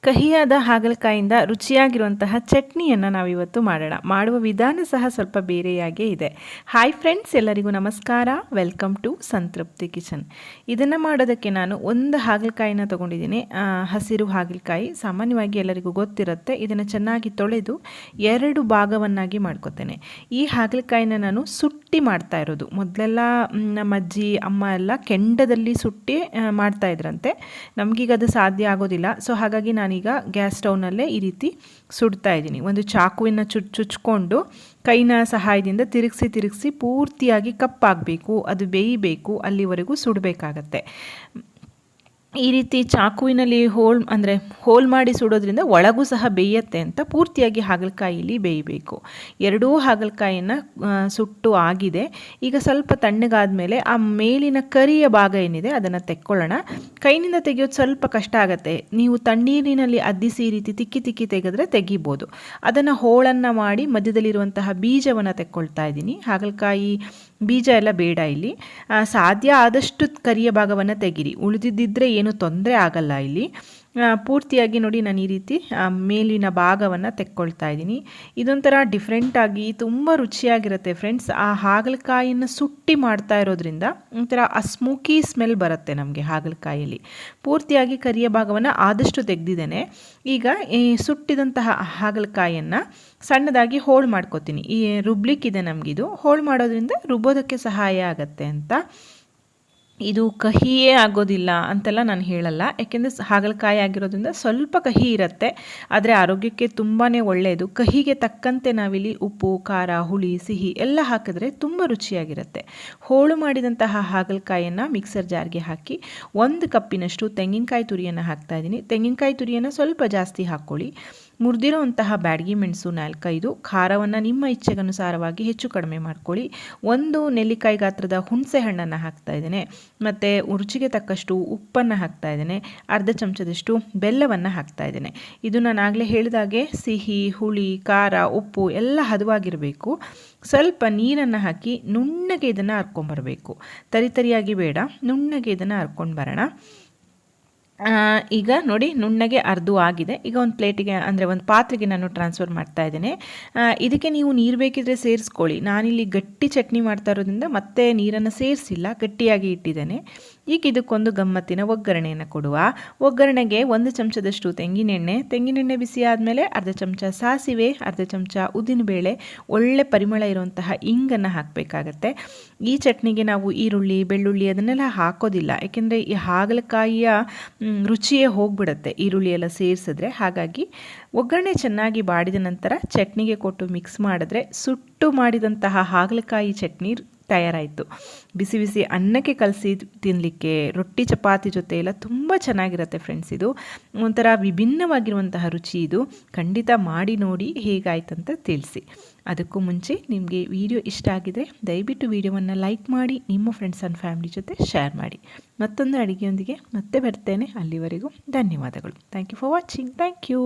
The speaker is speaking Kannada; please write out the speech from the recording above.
ಕಹಿಯಾದ ಹಾಗಲಕಾಯಿಂದ ರುಚಿಯಾಗಿರುವಂತಹ ಚಟ್ನಿಯನ್ನು ನಾವಿವತ್ತು ಮಾಡೋಣ. ಮಾಡುವ ವಿಧಾನ ಸಹ ಸ್ವಲ್ಪ ಬೇರೆಯಾಗೇ ಇದೆ. ಹಾಯ್ ಫ್ರೆಂಡ್ಸ್, ಎಲ್ಲರಿಗೂ ನಮಸ್ಕಾರ. ವೆಲ್ಕಮ್ ಟು ಸಂತೃಪ್ತಿ ಕಿಚನ್. ಇದನ್ನು ಮಾಡೋದಕ್ಕೆ ನಾನು ಒಂದು ಹಾಗಲಕಾಯಿನ ತೊಗೊಂಡಿದ್ದೀನಿ. ಹಸಿರು ಹಾಗಲಕಾಯಿ ಸಾಮಾನ್ಯವಾಗಿ ಎಲ್ಲರಿಗೂ ಗೊತ್ತಿರುತ್ತೆ. ಇದನ್ನು ಚೆನ್ನಾಗಿ ತೊಳೆದು 2 ಭಾಗವನ್ನಾಗಿ ಮಾಡ್ಕೊತೇನೆ. ಈ ಹಾಗಲಕಾಯಿನ ನಾನು ಸುಟ್ಟಿ ಮಾಡ್ತಾ ಇರೋದು. ಮೊದಲೆಲ್ಲ ನಮ್ಮ ಅಜ್ಜಿ ಅಮ್ಮ ಎಲ್ಲ ಕೆಂಡದಲ್ಲಿ ಸುಟ್ಟಿ ಮಾಡ್ತಾ ಇದ್ರಂತೆ. ನಮಗೀಗ ಅದು ಸಾಧ್ಯ ಆಗೋದಿಲ್ಲ. ಸೊ ಹಾಗಾಗಿ ನಾನೀಗ ಗ್ಯಾಸ್ ಸ್ಟವ್ನಲ್ಲೇ ಈ ರೀತಿ ಸುಡ್ತಾ ಇದ್ದೀನಿ. ಒಂದು ಚಾಕುವಿನ ಚುಚ್ಕೊಂಡು ಕೈನ ಸಹಾಯದಿಂದ ತಿರುಗಿಸಿ ಪೂರ್ತಿಯಾಗಿ ಕಪ್ಪಾಗಬೇಕು, ಅದು ಬೇಯಬೇಕು, ಅಲ್ಲಿವರೆಗೂ ಸುಡಬೇಕಾಗತ್ತೆ. ಈ ರೀತಿ ಚಾಕುವಿನಲ್ಲಿ ಹೋಲ್ ಮಾಡಿ ಸುಡೋದ್ರಿಂದ ಒಳಗೂ ಸಹ ಬೇಯುತ್ತೆ ಅಂತ ಪೂರ್ತಿಯಾಗಿ ಹಾಗಲಕಾಯಿಲಿ ಬೇಯಬೇಕು. 2 ಹಾಗಲಕಾಯಿಯನ್ನು ಸುಟ್ಟು ಆಗಿದೆ. ಈಗ ಸ್ವಲ್ಪ ತಣ್ಣಗಾದ ಮೇಲೆ ಆ ಮೇಲಿನ ಕರಿಯ ಭಾಗ ಏನಿದೆ ಅದನ್ನು ತೆಕ್ಕೊಳ್ಳೋಣ. ಕೈನಿಂದ ತೆಗೆಯೋದು ಸ್ವಲ್ಪ ಕಷ್ಟ ಆಗುತ್ತೆ. ನೀವು ತಣ್ಣೀರಿನಲ್ಲಿ ಅದ್ದಿಸಿ ಈ ರೀತಿ ತಿಕ್ಕಿ ತೆಗೆದ್ರೆ ತೆಗಿಬೋದು. ಅದನ್ನು ಹೋಳನ್ನು ಮಾಡಿ ಮಧ್ಯದಲ್ಲಿರುವಂತಹ ಬೀಜವನ್ನು ತೆಕ್ಕೊಳ್ತಾ ಇದ್ದೀನಿ. ಹಾಗಲಕಾಯಿ ಬೀಜ ಎಲ್ಲ ಬೇಡ ಇಲ್ಲಿ. ಸಾಧ್ಯ ಆದಷ್ಟು ಕರಿಯ ಭಾಗವನ್ನು ತೆಗೀರಿ, ಉಳಿದಿದ್ದರೆ ಏನು ತೊಂದರೆ ಆಗಲ್ಲ. ಇಲ್ಲಿ ಪೂರ್ತಿಯಾಗಿ ನೋಡಿ ನಾನು ಈ ರೀತಿ ಮೇಲಿನ ಭಾಗವನ್ನು ತೆಕ್ಕೊಳ್ತಾ ಇದ್ದೀನಿ. ಇದೊಂಥರ ಡಿಫ್ರೆಂಟಾಗಿ ತುಂಬ ರುಚಿಯಾಗಿರುತ್ತೆ ಫ್ರೆಂಡ್ಸ್. ಆ ಹಾಗಲಕಾಯಿಯನ್ನು ಸುಟ್ಟಿ ಮಾಡ್ತಾ ಇರೋದ್ರಿಂದ ಒಂಥರ ಆ ಸ್ಮೋಕಿ ಸ್ಮೆಲ್ ಬರುತ್ತೆ ನಮಗೆ ಹಾಗಲಕಾಯಲ್ಲಿ. ಪೂರ್ತಿಯಾಗಿ ಕರಿಯ ಭಾಗವನ್ನು ಆದಷ್ಟು ತೆಗೆದಿದ್ದೇನೆ. ಈಗ ಈ ಸುಟ್ಟಿದಂತಹ ಹಾಗಲಕಾಯಿಯನ್ನು ಸಣ್ಣದಾಗಿ ಹೋಳು ಮಾಡ್ಕೋತೀನಿ. ಈ ರುಬ್ಲಿಕ್ಕಿದೆ ನಮಗಿದು. ಹೋಳು ಮಾಡೋದ್ರಿಂದ ರುಬ್ಬೋದಕ್ಕೆ ಸಹಾಯ ಆಗುತ್ತೆ ಅಂತ. ಇದು ಕಹಿಯೇ ಆಗೋದಿಲ್ಲ ಅಂತೆಲ್ಲ ನಾನು ಹೇಳಲ್ಲ, ಯಾಕೆಂದರೆ ಹಾಗಲಕಾಯಿ ಆಗಿರೋದ್ರಿಂದ ಸ್ವಲ್ಪ ಕಹಿ ಇರುತ್ತೆ. ಆದರೆ ಆರೋಗ್ಯಕ್ಕೆ ತುಂಬಾ ಒಳ್ಳೆಯದು. ಕಹಿಗೆ ತಕ್ಕಂತೆ ನಾವಿಲ್ಲಿ ಉಪ್ಪು, ಖಾರ, ಹುಳಿ, ಸಿಹಿ ಎಲ್ಲ ಹಾಕಿದ್ರೆ ತುಂಬ ರುಚಿಯಾಗಿರುತ್ತೆ. ಹೋಳು ಮಾಡಿದಂತಹ ಹಾಗಲಕಾಯಿಯನ್ನು ಮಿಕ್ಸರ್ ಜಾರ್ಗೆ ಹಾಕಿ 1 ಕಪ್ಪಿನಷ್ಟು ತೆಂಗಿನಕಾಯಿ ತುರಿಯನ್ನು ಹಾಕ್ತಾಯಿದ್ದೀನಿ. ತೆಂಗಿನಕಾಯಿ ತುರಿಯನ್ನು ಸ್ವಲ್ಪ ಜಾಸ್ತಿ ಹಾಕ್ಕೊಳ್ಳಿ. ಮುರಿದಿರೋಂತಹ ಬ್ಯಾಡಗಿ ಮೆಣಸು 4-5, ಖಾರವನ್ನು ನಿಮ್ಮ ಇಚ್ಛೆಗನುಸಾರವಾಗಿ ಹೆಚ್ಚು ಕಡಿಮೆ ಮಾಡ್ಕೊಳ್ಳಿ. 1 ನೆಲ್ಲಿಕಾಯಿ ಗಾತ್ರದ ಹುಣಸೆ ಹಣ್ಣನ್ನು ಹಾಕ್ತಾಯಿದ್ದೇನೆ. ಮತ್ತು ರುಚಿಗೆ ತಕ್ಕಷ್ಟು ಉಪ್ಪನ್ನು ಹಾಕ್ತಾಯಿದ್ದೇನೆ. ಅರ್ಧ ಚಮಚದಷ್ಟು ಬೆಲ್ಲವನ್ನು ಹಾಕ್ತಾಯಿದ್ದೇನೆ. ಇದು ನಾನು ಆಗಲೇ ಹೇಳಿದಾಗೆ ಸಿಹಿ, ಹುಳಿ, ಖಾರ, ಉಪ್ಪು ಎಲ್ಲ ಹದವಾಗಿರಬೇಕು. ಸ್ವಲ್ಪ ನೀರನ್ನು ಹಾಕಿ ನುಣ್ಣಗೆ ಇದನ್ನು ಹರ್ಕೊಂಬರಬೇಕು. ತರಿಯಾಗಿ ಬೇಡ, ನುಣ್ಣಗೆ ಇದನ್ನು ಹರ್ಕೊಂಡು ಬರೋಣ. ಈಗ ನೋಡಿ ನುಣ್ಣಗೆ ಅರ್ಧ ಆಗಿದೆ. ಈಗ ಒಂದು ಪ್ಲೇಟಿಗೆ ಅಂದರೆ ಒಂದು ಪಾತ್ರೆಗೆ ನಾನು ಟ್ರಾನ್ಸ್ಫರ್ ಮಾಡ್ತಾ ಇದ್ದೇನೆ. ಇದಕ್ಕೆ ನೀವು ನೀರು ಬೇಕಿದ್ರೆ ಸೇರಿಸ್ಕೊಳ್ಳಿ. ನಾನಿಲ್ಲಿ ಗಟ್ಟಿ ಚಟ್ನಿ ಮಾಡ್ತಾ ಇರೋದ್ರಿಂದ ಮತ್ತೆ ನೀರನ್ನು ಸೇರಿಸಿಲ್ಲ, ಗಟ್ಟಿಯಾಗಿ ಇಟ್ಟಿದ್ದೇನೆ. ಈಗ ಇದಕ್ಕೊಂದು ಗಮ್ಮತ್ತಿನ ಒಗ್ಗರಣೆಯನ್ನು ಕೊಡುವ. ಒಗ್ಗರಣೆಗೆ 1 ಚಮಚದಷ್ಟು ತೆಂಗಿನೆಣ್ಣೆ ಬಿಸಿ ಆದಮೇಲೆ ಅರ್ಧ ಚಮಚ ಸಾಸಿವೆ, ಅರ್ಧ ಚಮಚ ಉದ್ದಿನಬೇಳೆ, ಒಳ್ಳೆ ಪರಿಮಳ ಇರುವಂತಹ ಇಂಗನ್ನು ಹಾಕಬೇಕಾಗತ್ತೆ. ಈ ಚಟ್ನಿಗೆ ನಾವು ಈರುಳ್ಳಿ, ಬೆಳ್ಳುಳ್ಳಿ ಅದನ್ನೆಲ್ಲ ಹಾಕೋದಿಲ್ಲ, ಯಾಕೆಂದರೆ ಈ ಹಾಗಲಕಾಯಿಯ ರುಚಿಯೇ ಹೋಗ್ಬಿಡುತ್ತೆ ಈರುಳ್ಳಿ ಎಲ್ಲ ಸೇರಿಸಿದ್ರೆ. ಹಾಗಾಗಿ ಒಗ್ಗರಣೆ ಚೆನ್ನಾಗಿ ಬಾಡಿದ ನಂತರ ಚಟ್ನಿಗೆ ಕೊಟ್ಟು ಮಿಕ್ಸ್ ಮಾಡಿದ್ರೆ ಸುಟ್ಟು ಮಾಡಿದಂತಹ ಹಾಗಲಕಾಯಿ ಚಟ್ನಿ ತಯಾರಾಯಿತು. ಬಿಸಿ ಬಿಸಿ ಅನ್ನಕ್ಕೆ ಕಲಸಿ ತಿನ್ನಲಿಕ್ಕೆ, ರೊಟ್ಟಿ ಚಪಾತಿ ಜೊತೆ ಎಲ್ಲ ತುಂಬ ಚೆನ್ನಾಗಿರುತ್ತೆ ಫ್ರೆಂಡ್ಸ್. ಇದು ಒಂಥರ ವಿಭಿನ್ನವಾಗಿರುವಂತಹ ರುಚಿ. ಇದು ಖಂಡಿತ ಮಾಡಿ ನೋಡಿ ಹೇಗಾಯ್ತಂತ ತಿಳಿಸಿ. ಅದಕ್ಕೂ ಮುಂಚೆ ನಿಮಗೆ ವಿಡಿಯೋ ಇಷ್ಟ ಆಗಿದರೆ ದಯವಿಟ್ಟು ವಿಡಿಯೋವನ್ನು ಲೈಕ್ ಮಾಡಿ, ನಿಮ್ಮ ಫ್ರೆಂಡ್ಸ್ ಆ್ಯಂಡ್ ಫ್ಯಾಮಿಲಿ ಜೊತೆ ಶೇರ್ ಮಾಡಿ. ಮತ್ತೊಂದು ಅಡುಗೆಯೊಂದಿಗೆ ಮತ್ತೆ ಬರ್ತೇನೆ. ಅಲ್ಲಿವರೆಗೂ ಧನ್ಯವಾದಗಳು. Thank you for watching. Thank you.